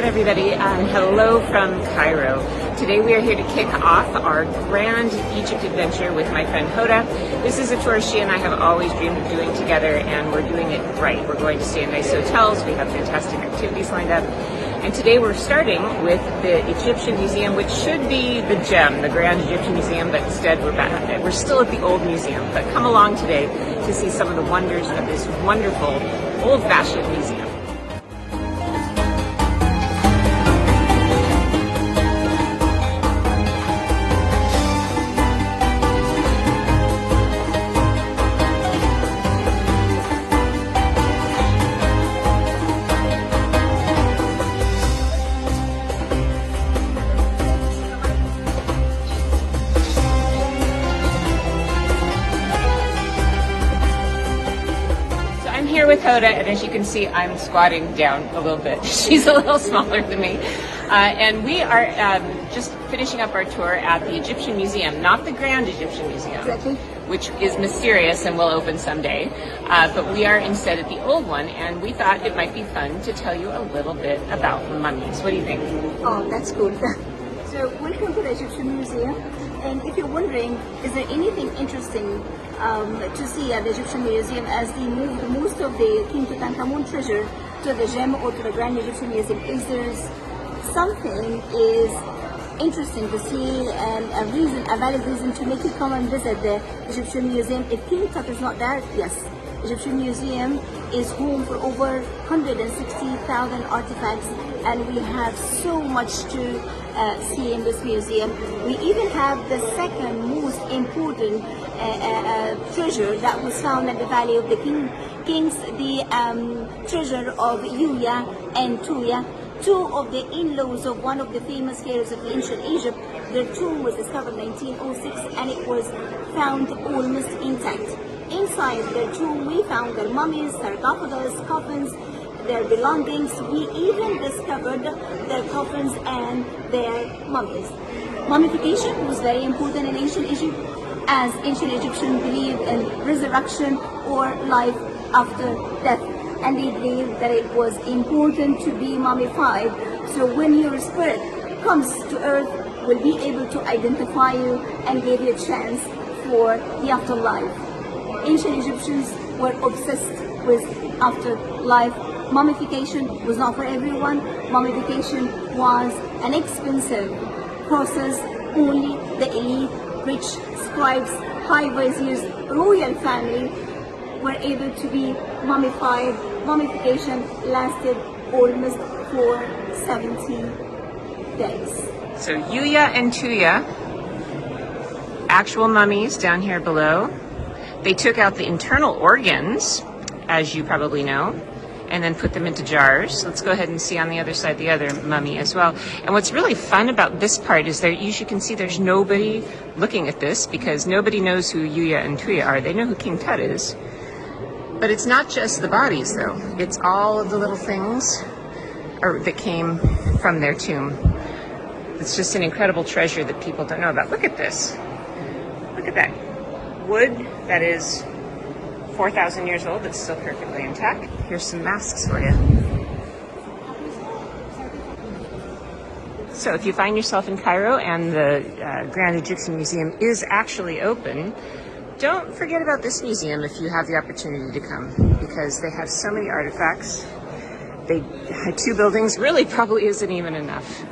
Good, everybody, and hello from Cairo. Today we are here to kick off our grand Egypt adventure with my friend Hoda. This is a tour she and I have always dreamed of doing together, and we're doing it right. We're going to stay in nice hotels, we have fantastic activities lined up, and today we're starting with the Egyptian Museum, which should be the gem, the Grand Egyptian Museum, but instead we're still at the old museum. But come along today to see some of the wonders of this wonderful, old-fashioned museum. Here with Hoda, and as you can see, I'm squatting down a little bit. She's a little smaller than me. And we are just finishing up our tour at the Egyptian Museum, not the Grand Egyptian Museum, exactly, which is mysterious and will open someday. But we are instead at the old one, and we thought it might be fun to tell you a little bit about mummies. What do you think? Oh, that's cool. So welcome to the Egyptian Museum. And if you're wondering, is there anything interesting to see at the Egyptian Museum as they moved most of the King Tut treasure to the gem or to the Grand Egyptian Museum? Is there something is interesting to see and a valid reason to make you come and visit the Egyptian Museum? If King Tut is not there, yes. Egyptian Museum is home for over 160,000 artifacts, and we have so much to see in this museum. We even have the second most important treasure that was found at the Valley of the Kings, the treasure of Yuya and Tuya, two of the in-laws of one of the famous pharaohs of ancient Egypt. Their tomb was discovered in 1906, and it was found almost intact. Inside their tomb, we found their mummies, sarcophagus, coffins, their belongings. We even discovered their coffins and their mummies. Mummification was very important in ancient Egypt, as ancient Egyptians believed in resurrection or life after death. And they believed that it was important to be mummified, so when your spirit comes to earth, will be able to identify you and give you a chance for the afterlife. Ancient Egyptians were obsessed with afterlife. Mummification was not for everyone. Mummification was an expensive process. Only the elite, rich scribes, high viziers, royal family were able to be mummified. Mummification lasted almost for 70 days. So Yuya and Tuya, actual mummies down here below. They took out the internal organs, as you probably know, and then put them into jars. Let's go ahead and see on the other side the other mummy as well. And what's really fun about this part is that you can see there's nobody looking at this, because nobody knows who Yuya and Tuya are. They know who King Tut is. But it's not just the bodies, though. It's all of the little things that came from their tomb. It's just an incredible treasure that people don't know about. Look at this. Look at that. Wood that is 4,000 years old, that's still perfectly intact. Here's some masks for you. So if you find yourself in Cairo and the Grand Egyptian Museum is actually open, don't forget about this museum if you have the opportunity to come, because they have so many artifacts. They had 2 buildings, really probably isn't even enough.